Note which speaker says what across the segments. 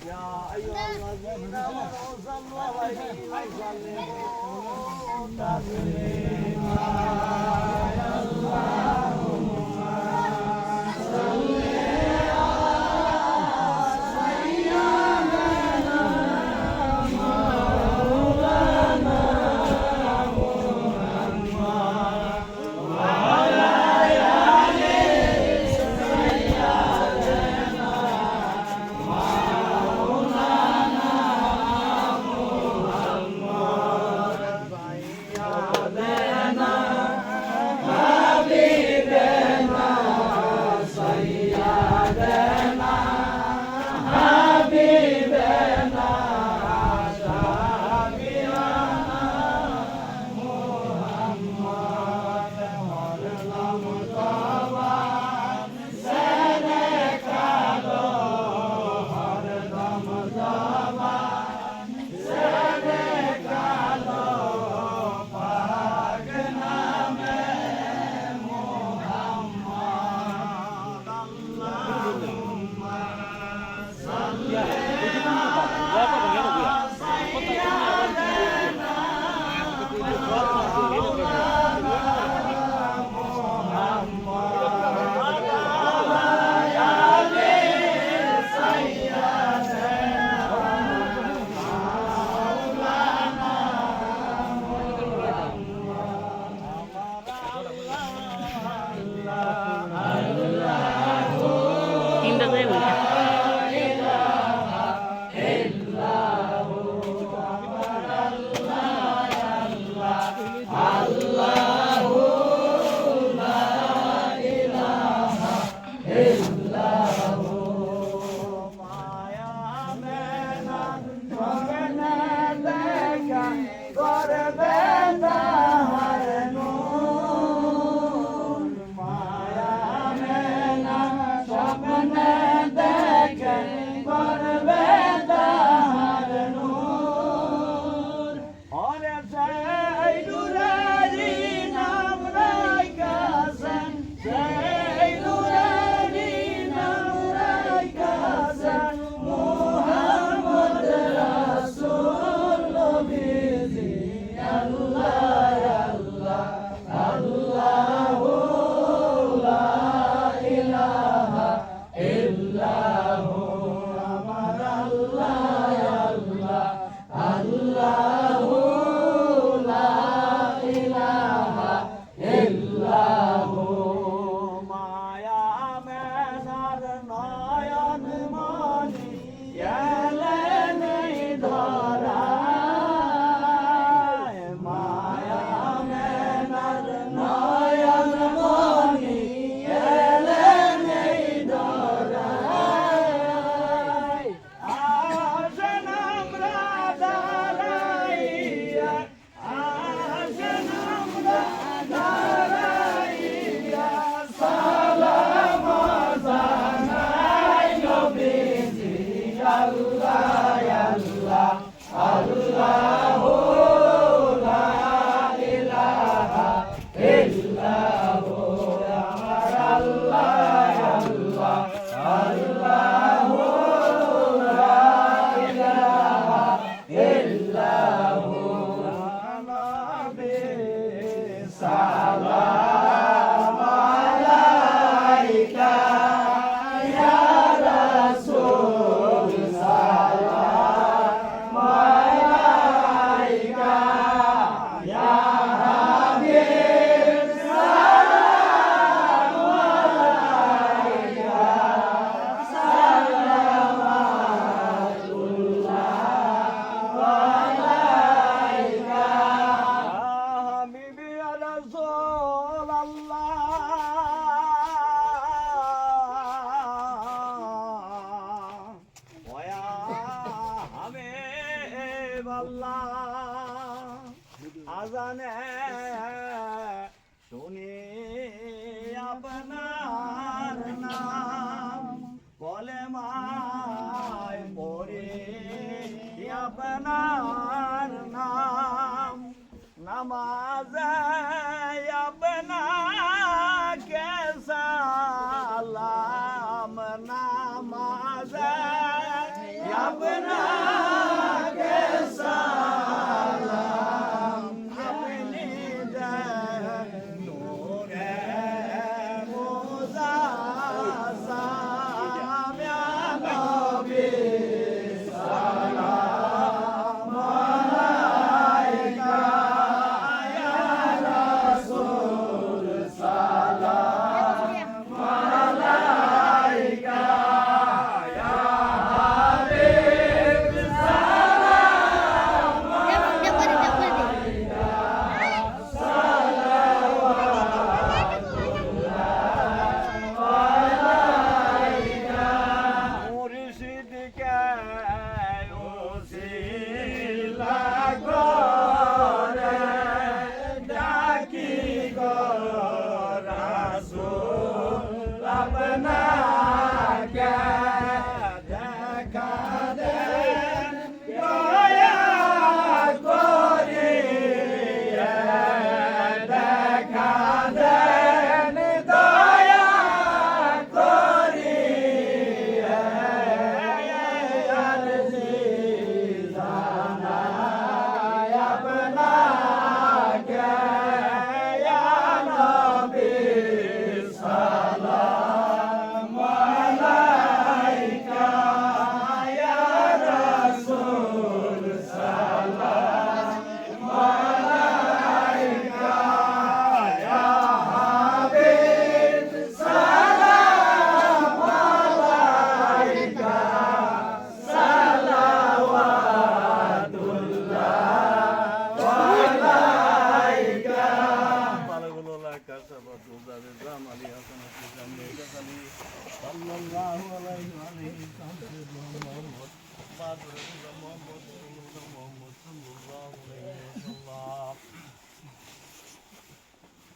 Speaker 1: يا أيها الذين آمنوا صلوا عليه وسلموا تسليما আজানে শুনি আপনার নাম বলে মায় পড়ি আপনার নাম নামাজে আপনাকে সালাম নামাজে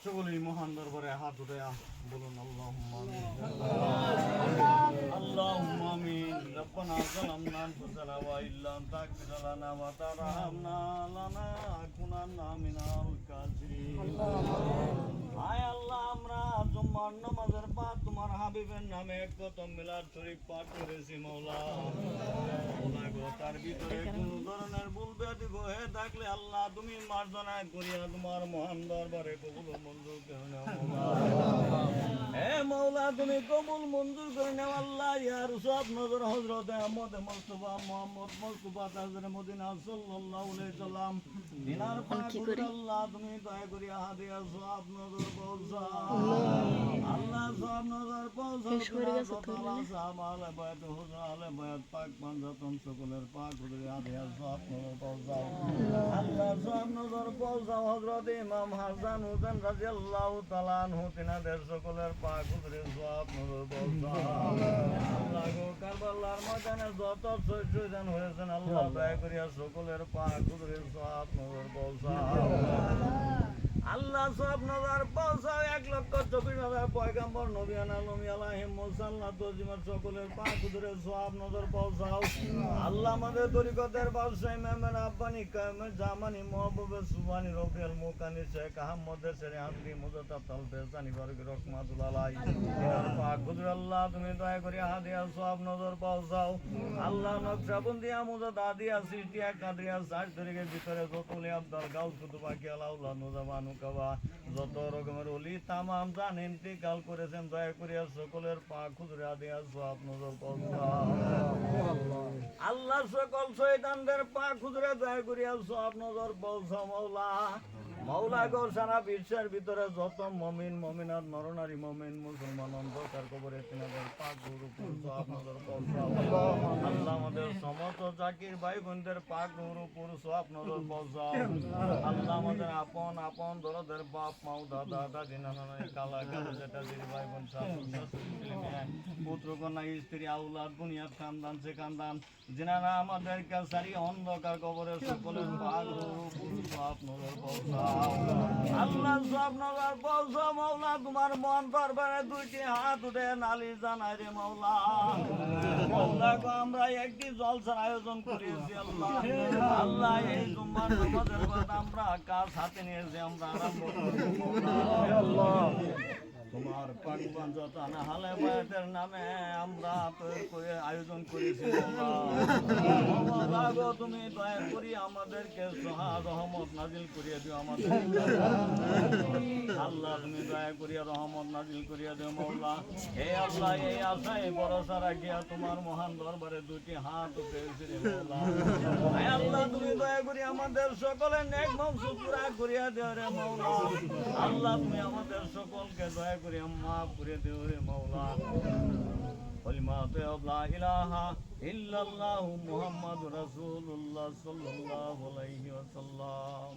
Speaker 2: সকলেই মহান দরবারে হাত উঠে বলুন আল্লাহুম্মা আমিন আল্লাহুম্মা আমিন রব্বানা যালামনা আনফুসানা ওয়া ইল্লাম তাগফির লানা ওয়া তারহামনা লানাকুনান্না মিনাল কাফিরিন আয় আল্লাহ আমরা জুম্মার নামাজের পর তোমার হাবিবের নামে কত মিলাদ শরীফ পাঠ করেছি মাওলা মাওলা গো তার ভিতরে কোনো ধরনের ভুল ব্যাধি হয়ে থাকলে আল্লাহ তুমি মার্জনা করিয়া তোমার মহান দরবারে কবুল মঞ্জুর করে নাও মাওলা হে মাওলা তুমি কবুল মঞ্জুর করে নাও আল্লাহ ইয়া রাসূল নজর হযরত আহমদ মুস্তাফা মুহাম্মদ মুস্তাফা তাজরে মদিনা সাল্লাল্লাহু আলাইহি সাল্লাম দিনার পাক আল্লাহ তুমি দয়া করিয়া হাদিয়া সওয়াব নজর পৌঁছাও আল্লাহ সওয়াব নজর পৌঁছাও তাআলা সামাল বায়াত হুজুর বায়াত পাক পাঞ্জাতন সকলের পাক হুজুর হাদিয়া সওয়াব নজর পৌঁছাও আল্লাহ সওয়াব নজর পৌঁছাও হযরত ইমাম হাসান হুসেন রাদিয়াল্লাহু তাআলা আনহু তিনাদের সকলের পাক হুজুরের সওয়াব নজর পৌঁছাও আল্লাহ গো কারবালার ময়দানে যত শহীদ হয়েছেন আল্লাহ দয়া করিয়া সকলের পাক হুজুরের সওয়াব নজর পৌঁছাও আল্লাহ সব নজর পৌঁছাও 1,24,000 পয়গম্বর নবী আলাইহিম মুসাল্লাত ওয়াজিমাত সকলের পাক হুজুরের সওয়াব নজর পৌঁছাও আল্লাহ আমাদের তরিকতের বাদশাহ ইমাম রাব্বানি কায়েমের জামানি মুহাব্ববে সুবহানি রবিউল মুকানি শেখ আহমদ শরীআতি মুজাদ্দাদ বেসানি বরক রহমাতুল্লাহ আলাইহি তিনার পাক হুজুর আল্লাহ তুমি দয়া করে হাদিয়া সওয়াব নজর পৌঁছাও আল্লাহ নকশবন্দিয়া মুজাদ্দাদিয়া সিটিয়া কাদরিয়া সার তরিকের ভিতরে যতলে আব্দুল গাউস কুতুবা কিয়ালাউল্লাহ নুজামান যত রকমের ওলি তামাম জান ইন্তিকাল করেছেন দয়া করিয়া সকলের পাক হুজুরে হাদিয়া সওয়াব নজর পৌঁছাও আল্লাহ সকল শয়তানদের পাক হুজুরে দয়া করিয়া সওয়াব নজর পৌঁছাও মাওলা মাওলা গো সারা বিশ্বের ভিতরে যত মুমিন মুমিনাত নরনারী মুমিন মুসলমান অন্ধকার কবরে তিনাদের পাক হুজুর সওয়াব নজর পৌঁছাও আল্লাহ আমাদের সমস্ত জাকির ভাই বোনদের পাক হুজুর সওয়াব নজর পৌঁছাও আল্লাহ আমাদের আপন আপন দরদের বাপ মাও দাদা দাদি নানা কালা কালা যেটা দিদি ভাই বোন পুত্র কন্যা স্ত্রী আউলাদ বুনিয়াদ খানদান সে খানদান যিনারা আমাদেরকে সারি অন্ধকার কবরের সকলের পাক হুজুর সওয়াব নজর পৌঁছাও আল্লাহ সওয়াব নজর পৌঁছাও মাওলা তোমার মন দরবারে দুইটি হাত উঠে নালিশ জানাই রে মাওলা মাওলা গো আমরা একটি জলসার আয়োজন করেছি আল্লাহ আল্লাহ এই জুম্মার নামাজের পর আমরা কাজ হাতে নিয়েছি আমরা আরম্ভ করব মাওলা আল্লাহ তোমার পাকবান যত হালে বায়াতের নামে আমরা তৈরি করে আয়োজন করেছি মওলা গো, তুমি দয়া করি আমাদেরকে সহায় রহমত নাজিল করিয়ে দিও আমাদের আল্লাহ, তুমি দয়া করিয়া রহমত নাজিল করিয়া দিও মওলা। হে আল্লাহ, এই আশায় ভরসা রাখিয়া তোমার মহান দরবারে দুটি হাত উঠেছি রে মওলা। হে আল্লাহ, তুমি দয়া করি আমাদের সকলের নেক মাকসুদ পুরা করিয়া দিও রে মওলা। আল্লাহ, তুমি আমাদের সকলকে দয়া করিয়া মাফ করে দিও রে মওলা। কলিমাতে লা ইলাহা ইল্লাল্লাহু মুহাম্মাদুর রাসূলুল্লাহ সাল্লাল্লাহু আলাইহি ওয়াসাল্লাম।